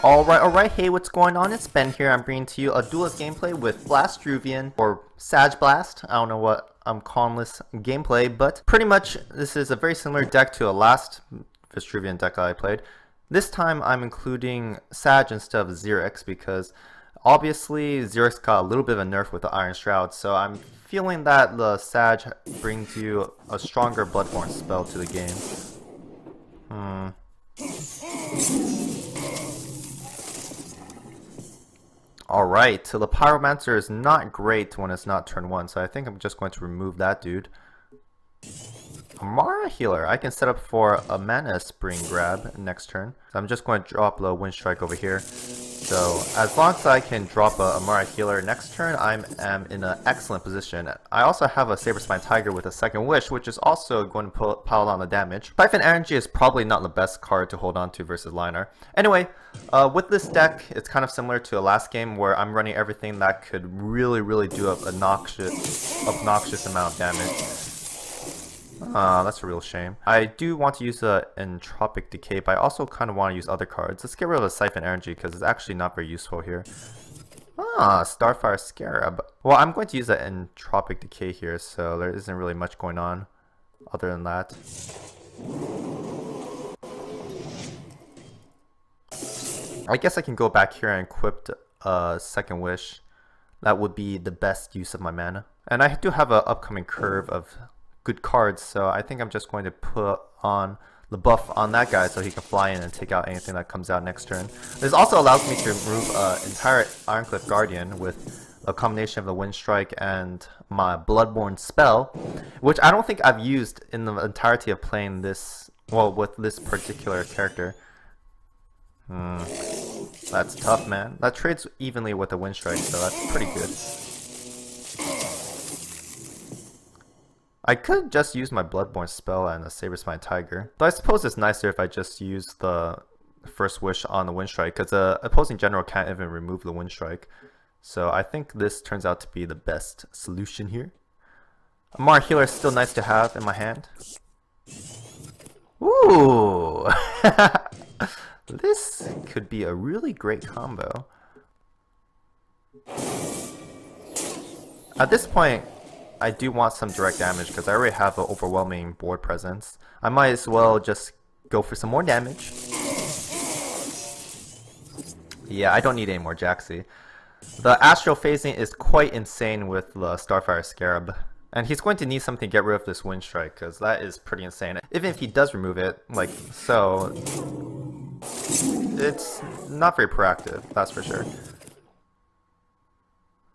Alright, hey, what's going on? It's Ben here. I'm bringing to you a Duelyst gameplay with Vetruvian, or Sag Blast. I don't know what I'm calling this gameplay, but pretty much this is a very similar deck to a last Vetruvian deck that I played. This time I'm including Sag instead of Xilent because obviously Xilent got a little bit of a nerf with the Iron Shroud, so I'm feeling that the Sag brings you a stronger Bloodborne spell to the game. Alright, so the Pyromancer is not great when it's not turn 1, so I think I'm just going to remove that dude. Aymara healer, I can set up for a mana spring grab next turn. So I'm just going to drop the Wind Strike over here. So as long as I can drop a Aymara healer next turn, I am in an excellent position. I also have a Saber-Spine Tiger with a second wish, which is also going to pile on the damage. Siphon Energy is probably not the best card to hold on to versus Linar. Anyway, with this deck, it's kind of similar to the last game where I'm running everything that could really do an obnoxious amount of damage. That's a real shame. I do want to use the Entropic Decay, but I also kind of want to use other cards. Let's get rid of the Siphon Energy because it's actually not very useful here. Starfire Scarab. Well, I'm going to use the Entropic Decay here, so there isn't really much going on other than that. I guess I can go back here and equip a second wish. That would be the best use of my mana. And I do have an upcoming curve of good cards, so I think I'm just going to put on the buff on that guy so he can fly in and take out anything that comes out next turn. This also allows me to remove an entire Ironcliffe Guardian with a combination of the Wind Strike and my Bloodborne spell, which I don't think I've used in the entirety of playing this, well, with this particular character. That's tough, man. That trades evenly with the Wind Strike, so that's pretty good. I could just use my Bloodborne spell and a Saber-Spine Tiger, though I suppose it's nicer if I just use the first wish on the Wind Strike, because the opposing general can't even remove the Wind Strike. So I think this turns out to be the best solution here. Aymara healer is still nice to have in my hand. Ooh! This could be a really great combo. At this point, I do want some direct damage because I already have an overwhelming board presence. I might as well just go for some more damage. Yeah, I don't need any more Jaxi. The Astral phasing is quite insane with the Starfire Scarab. And he's going to need something to get rid of this Wind Strike because that is pretty insane. Even if he does remove it, like so, it's not very proactive, that's for sure.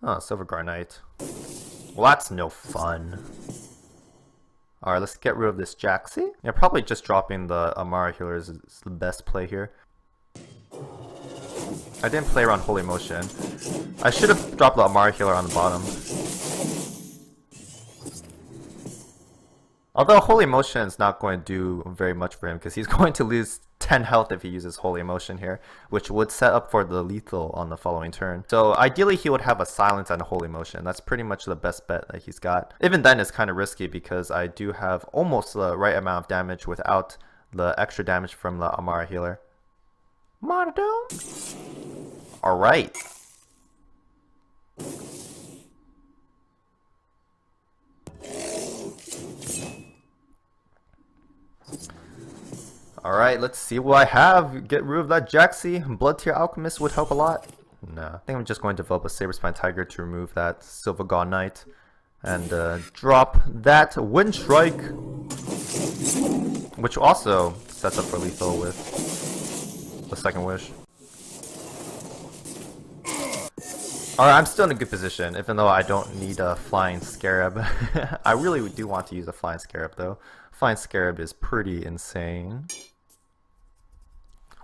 Oh, Silverguard Knight. Well, that's no fun. Alright, let's get rid of this Jaxi. Yeah, probably just dropping the Aymara healer is the best play here. I didn't play around Holy Motion. I should have dropped the Aymara healer on the bottom. Although Holy Motion is not going to do very much for him because he's going to lose 10 health if he uses Holy Motion here, which would set up for the lethal on the following turn. So ideally he would have a Silence and a Holy Motion. That's pretty much the best bet that he's got. Even then it's kind of risky because I do have almost the right amount of damage without the extra damage from the Aymara healer. Monodome? Alright. Alright, let's see what I have. Get rid of that Jaxi. Blood Tear Alchemist would help a lot. No, I think I'm just going to develop a Saber-Spine Tiger to remove that Silverguard Knight. And drop that Wind Strike. Which also sets up for lethal with the second wish. Alright, I'm still in a good position, even though I don't need a Flying Scarab. I really do want to use a Flying Scarab though. Flying Scarab is pretty insane.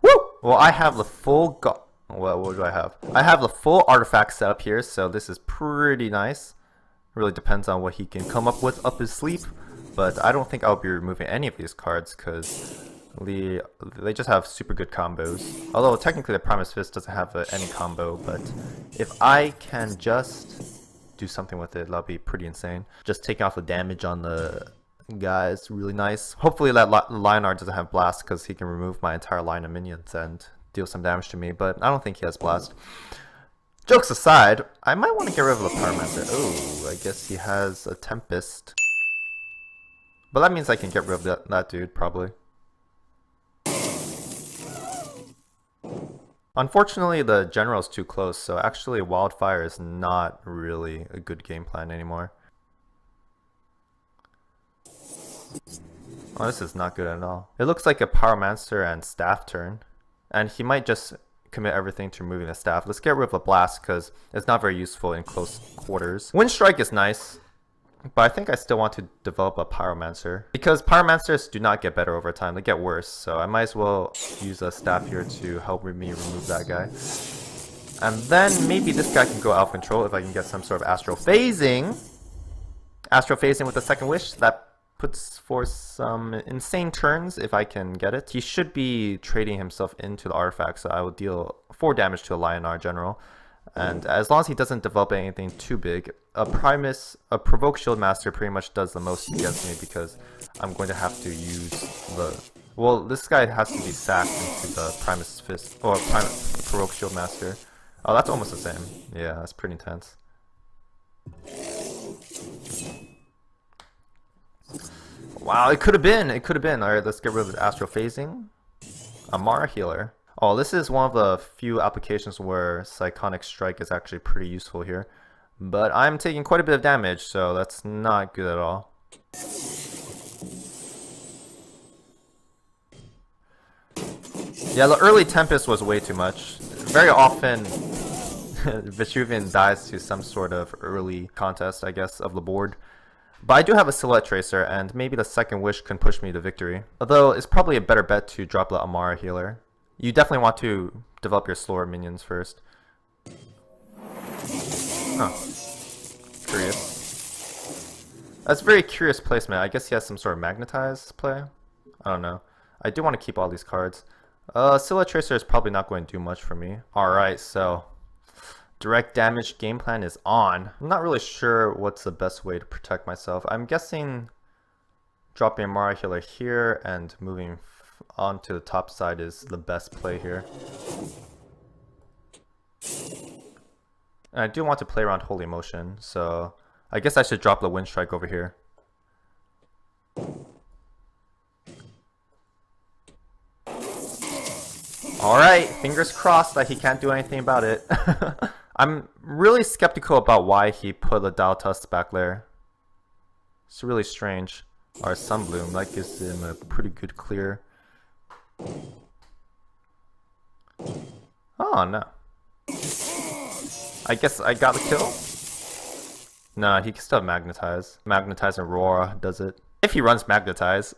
Woo! Well, I have the full what do I have? I have the full artifact set up here, so this is pretty nice. Really depends on what he can come up with up his sleeve, but I don't think I'll be removing any of these cards because they just have super good combos. Although technically the Primus Fist doesn't have any combo, but if I can just do something with it, that'll be pretty insane. Just taking off the damage on the guys, really nice. Hopefully that Linar doesn't have Blast because he can remove my entire line of minions and deal some damage to me, but I don't think he has Blast. Jokes aside, I might want to get rid of the Pyromancer. Oh, I guess he has a Tempest. But that means I can get rid of that dude, probably. Unfortunately, the general's too close, so actually Wildfire is not really a good game plan anymore. Oh, this is not good at all. It looks like a Pyromancer and Staff turn. And he might just commit everything to removing the Staff. Let's get rid of the Blast because it's not very useful in close quarters. Wind Strike is nice, but I think I still want to develop a Pyromancer. Because Pyromancers do not get better over time, they get worse. So I might as well use a Staff here to help me remove that guy. And then maybe this guy can go out of control if I can get some sort of Astral Phasing. Astral Phasing with the second wish, that puts for some insane turns if I can get it. He should be trading himself into the artifact, so I will deal 4 damage to a Lionar general. And as long as he doesn't develop anything too big, a Provoke Shield Master pretty much does the most against me because I'm going to have to use the... Well, this guy has to be sacked into the Primus Fist, or Provoke Shield Master. Oh, that's almost the same. Yeah, that's pretty intense. Wow, it could have been. It could have been. Alright, let's get rid of the Astral Phasing. Aymara Healer. Oh, this is one of the few applications where Psychonic Strike is actually pretty useful here. But I'm taking quite a bit of damage, so that's not good at all. Yeah, the early Tempest was way too much. Very often, Vetruvian dies to some sort of early contest, I guess, of the board. But I do have a Silhouette Tracer, and maybe the second wish can push me to victory. Although, it's probably a better bet to drop the Aymara Healer. You definitely want to develop your slower minions first. Huh. Curious. That's a very curious placement. I guess he has some sort of Magnetize play? I don't know. I do want to keep all these cards. Silhouette Tracer is probably not going to do much for me. Alright, so... Direct damage game plan is on. I'm not really sure what's the best way to protect myself. I'm guessing dropping a Aymara Healer here and moving onto the top side is the best play here. And I do want to play around Holy Motion, so I guess I should drop the Wind Strike over here. Alright, fingers crossed that he can't do anything about it. I'm really skeptical about why he put the Duelyst back there. It's really strange. Or Sunbloom, that gives him a pretty good clear. Oh no. I guess I got the kill? Nah, he can still Magnetize. Magnetize and Aurora does it. If he runs Magnetize.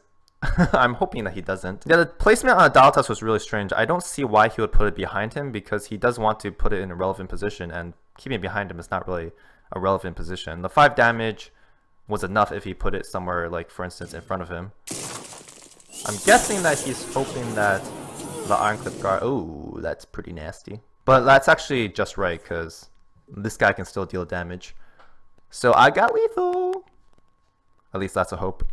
I'm hoping that he doesn't. Yeah, the placement on a Duelyst was really strange. I don't see why he would put it behind him because he does want to put it in a relevant position, and keeping it behind him is not really a relevant position. The 5 damage was enough if he put it somewhere, like for instance in front of him. I'm guessing that he's hoping that the Ironclip Guard... Oh, that's pretty nasty. But that's actually just right because this guy can still deal damage. So I got lethal! At least that's a hope.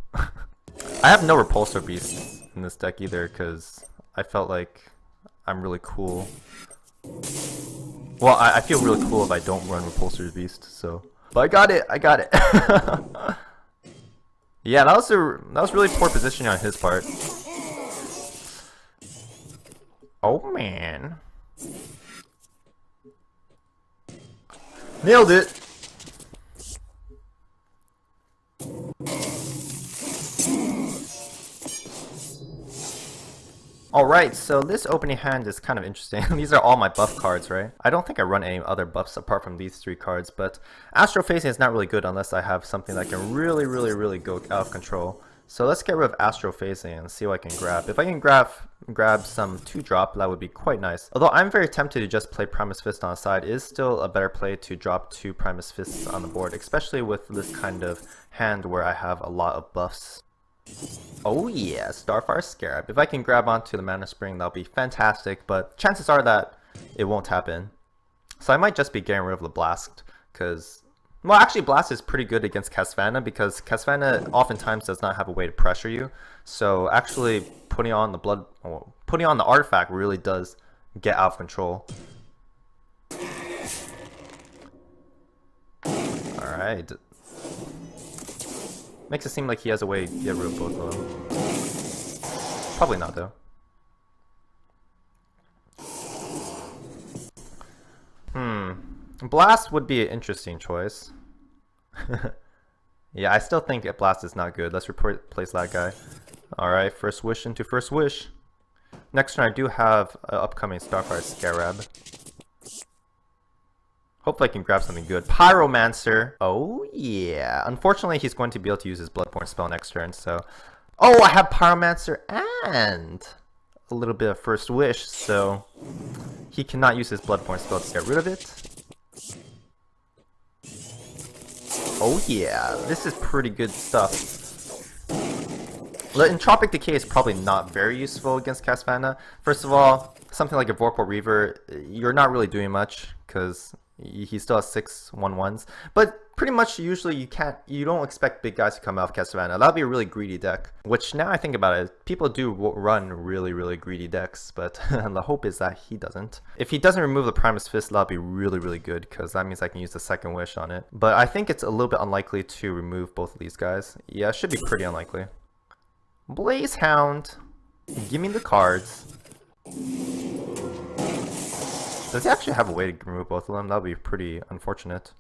I have no Repulsor Beasts in this deck either because I felt like I'm really cool. Well, I feel really cool if I don't run Repulsor Beast, so... But I got it! I got it! Yeah, that was really poor positioning on his part. Oh man. Nailed it! Alright, so this opening hand is kind of interesting. These are all my buff cards, right? I don't think I run any other buffs apart from these 3 cards, but Astral Phasing is not really good unless I have something that can really go out of control. So let's get rid of Astral Phasing and see what I can grab. If I can grab some 2-drop, that would be quite nice. Although I'm very tempted to just play Primus Fist on the side, it is still a better play to drop 2 Primus Fists on the board, especially with this kind of hand where I have a lot of buffs. Oh yeah, Starfire Scarab. If I can grab onto the Mana Spring, that'll be fantastic, but chances are that it won't happen. So I might just be getting rid of the Blast, because... Well, actually Blast is pretty good against Casvana, because Casvana oftentimes does not have a way to pressure you. So actually putting on the artifact really does get out of control. Alright. Makes it seem like he has a way to get rid of both of them. Probably not though. Blast would be an interesting choice. Yeah, I still think Blast is not good. Let's replace that guy. Alright, first wish into first wish. Next turn I do have an upcoming Starfire Scarab. Hopefully I can grab something good. Pyromancer. Oh yeah. Unfortunately he's going to be able to use his Bloodborne spell next turn, so... Oh, I have Pyromancer and a little bit of first wish, so... He cannot use his Bloodborne spell to get rid of it. Oh yeah, this is pretty good stuff. The Entropic Decay is probably not very useful against Castlevania. First of all, something like a Vorpal Reaver, you're not really doing much, because he still has 6/1/1s. But pretty much usually you don't expect big guys to come out of Castlevania. That would be a really greedy deck. Which now I think about it, people do run really greedy decks, but the hope is that he doesn't. If he doesn't remove the Primus Fist, that would be really good, because that means I can use the second wish on it. But I think it's a little bit unlikely to remove both of these guys. Yeah, it should be pretty unlikely. Blaze Hound, give me the cards. Does he actually have a way to remove both of them? That would be pretty unfortunate.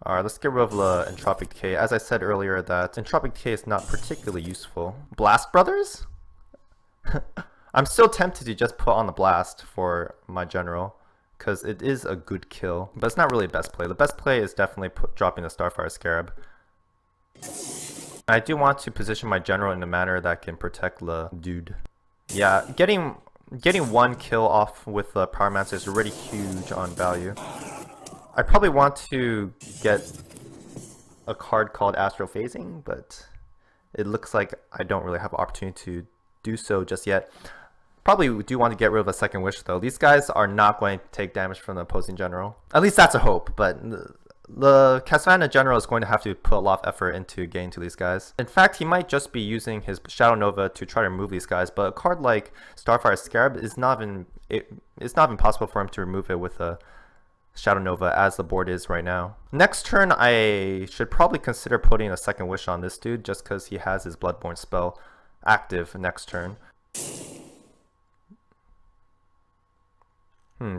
Alright, let's get rid of the Entropic Decay. As I said earlier, that Entropic Decay is not particularly useful. Blast Brothers? I'm still tempted to just put on the Blast for my general, because it is a good kill, but it's not really the best play. The best play is definitely dropping the Starfire Scarab. I do want to position my general in a manner that can protect the dude. Yeah, getting one kill off with the Pyromancer is already huge on value. I probably want to get a card called Astral Phasing, but it looks like I don't really have an opportunity to do so just yet. Probably do want to get rid of a second wish though. These guys are not going to take damage from the opposing general. At least that's a hope, but the Castlevania general is going to have to put a lot of effort into getting to these guys. In fact, he might just be using his Shadow Nova to try to remove these guys, but a card like Starfire Scarab is not even possible for him to remove it with a Shadow Nova as the board is right now. Next turn, I should probably consider putting a second wish on this dude just because he has his Bloodborne spell active next turn.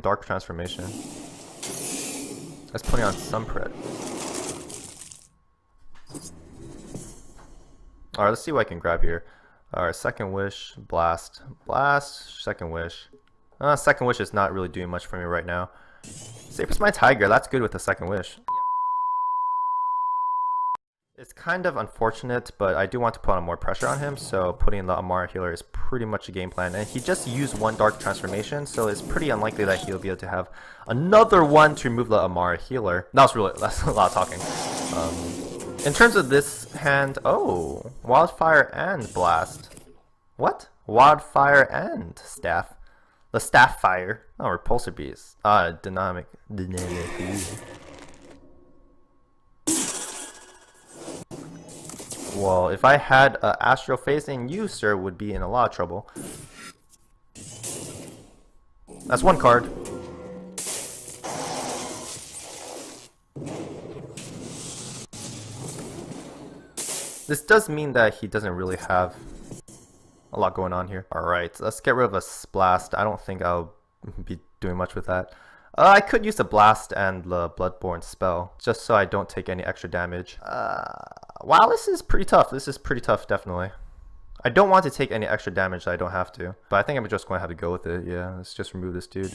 Dark Transformation. Let's put it on Sunpred. Alright, let's see what I can grab here. Alright, second wish, blast, second wish. Second wish is not really doing much for me right now. Saber's my Tiger, that's good with the second wish. It's kind of unfortunate, but I do want to put on more pressure on him, so putting the Aymara healer is pretty much a game plan. And he just used one Dark Transformation, so it's pretty unlikely that he'll be able to have another one to remove the Aymara healer. That's a lot of talking. In terms of this hand, oh, Wildfire and Blast. What? Wildfire and Staff. The Staff Fire. Oh, Repulsor Beast. Dynamic. Well, if I had Astral Phasing, you, sir, would be in a lot of trouble. That's one card. This does mean that he doesn't really have a lot going on here. Alright, let's get rid of a Blast. I don't think I'll be doing much with that. I could use the Blast and the Bloodborne spell, just so I don't take any extra damage. Wow, this is pretty tough. This is pretty tough, definitely. I don't want to take any extra damage that I don't have to, but I think I'm just going to have to go with it. Yeah, let's just remove this dude.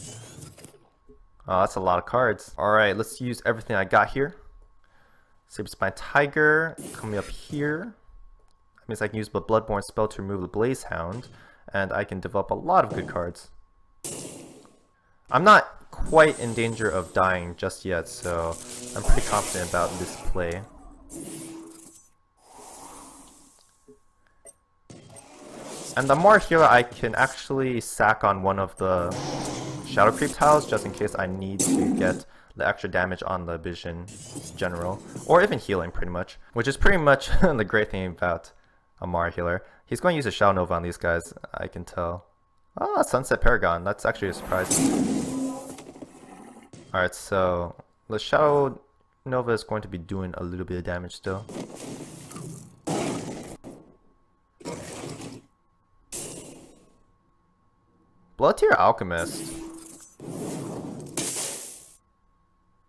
Oh, that's a lot of cards. Alright, let's use everything I got here. Saber's my Tiger, coming up here. That means I can use the Bloodborne spell to remove the Blaze Hound, and I can develop a lot of good cards. I'm not quite in danger of dying just yet, so I'm pretty confident about this play. And the more healer I can actually sack on one of the Shadow Creep tiles just in case I need to get the extra damage on the Vision General, or even healing pretty much, which is pretty much the great thing about Aymara healer. He's going to use a Shadow Nova on these guys, I can tell. Ah, Sunset Paragon. That's actually a surprise. Alright, so the Shadow Nova is going to be doing a little bit of damage still. Blood Tier Alchemist.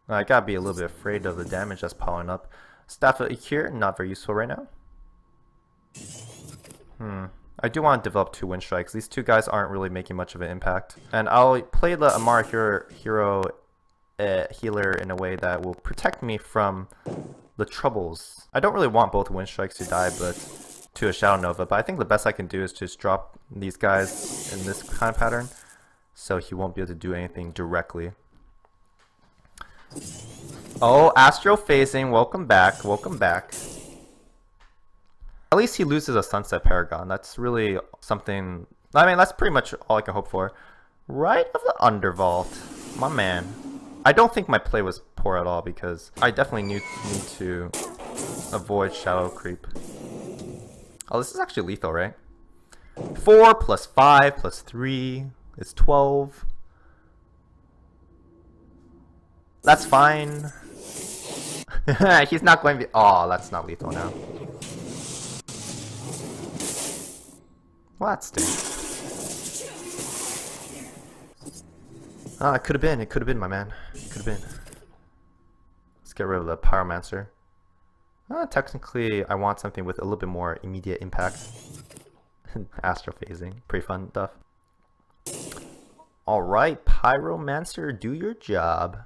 I gotta be a little bit afraid of the damage that's piling up. Staff of Ikir, not very useful right now. I do want to develop 2 Wind Strikes. These 2 guys aren't really making much of an impact. And I'll play the Aymara hero healer in a way that will protect me from the troubles. I don't really want both Wind Strikes to die, but to a Shadow Nova. But I think the best I can do is just drop these guys in this kind of pattern, so he won't be able to do anything directly. Oh, Astral phasing, welcome back, welcome back. At least he loses a Sunset Paragon. That's really something, I mean, that's pretty much all I can hope for. Right of the Undervault, my man. I don't think my play was poor at all because I definitely need to avoid Shadow Creep. Oh, this is actually lethal, right? 4 plus 5 plus 3 is 12. That's fine. He's not going to be... Oh, that's not lethal now. Well, that stinks. Ah, it could have been. It could have been, my man. It could have been. Let's get rid of the Pyromancer. Technically, I want something with a little bit more immediate impact. Astral phasing. Pretty fun stuff. Alright, Pyromancer, do your job.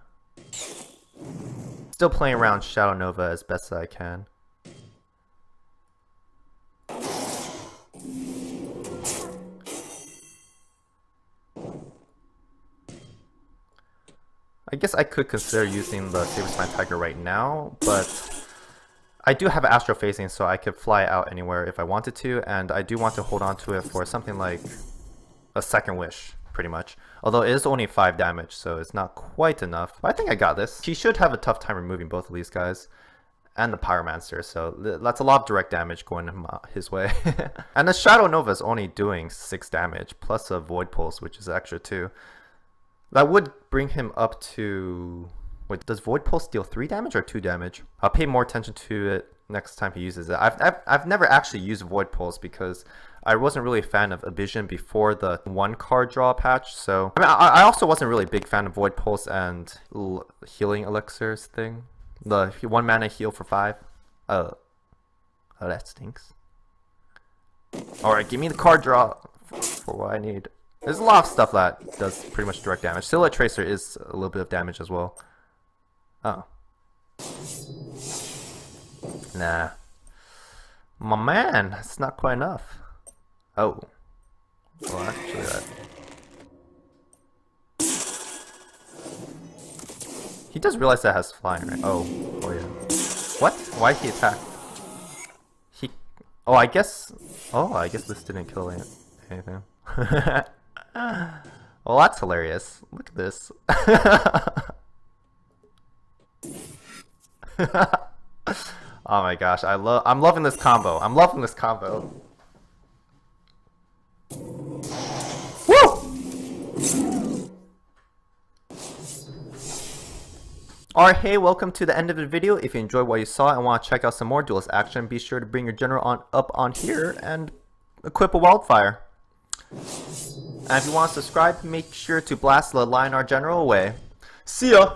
Still playing around Shadow Nova as best as I can. I guess I could consider using the Saber Spine Tiger right now, but I do have Astral phasing, so I could fly out anywhere if I wanted to, and I do want to hold on to it for something like a second wish, pretty much. Although it is only 5 damage, so it's not quite enough. But I think I got this. He should have a tough time removing both of these guys. And the Pyromancer, so that's a lot of direct damage going his way. And the Shadow Nova is only doing 6 damage, plus a Void Pulse, which is extra 2. That would bring him up to... Wait, does Void Pulse deal 3 damage or 2 damage? I'll pay more attention to it next time he uses it. I've never actually used Void Pulse because I wasn't really a fan of Abyssian before the 1 card draw patch. So I mean, I also wasn't really a big fan of Void Pulse and healing elixirs thing. The 1 mana heal for 5. Oh, that stinks. Alright, give me the card draw for what I need. There's a lot of stuff that does pretty much direct damage. Silhouette Tracer is a little bit of damage as well. Oh. Nah. My man, that's not quite enough. Oh. Well, actually that. He does realize that has flying, right? Oh. Oh yeah. What? Why did he attack? He... Oh, I guess... Oh, I guess this didn't kill anything. Well, that's hilarious. Look at this. Oh my gosh, I'm loving this combo. I'm loving this combo. Woo! Alright, hey, welcome to the end of the video. If you enjoyed what you saw and want to check out some more Duelyst action, be sure to bring your general up on here and equip a wildfire. And if you want to subscribe, make sure to blast the Lion Our General away. See ya!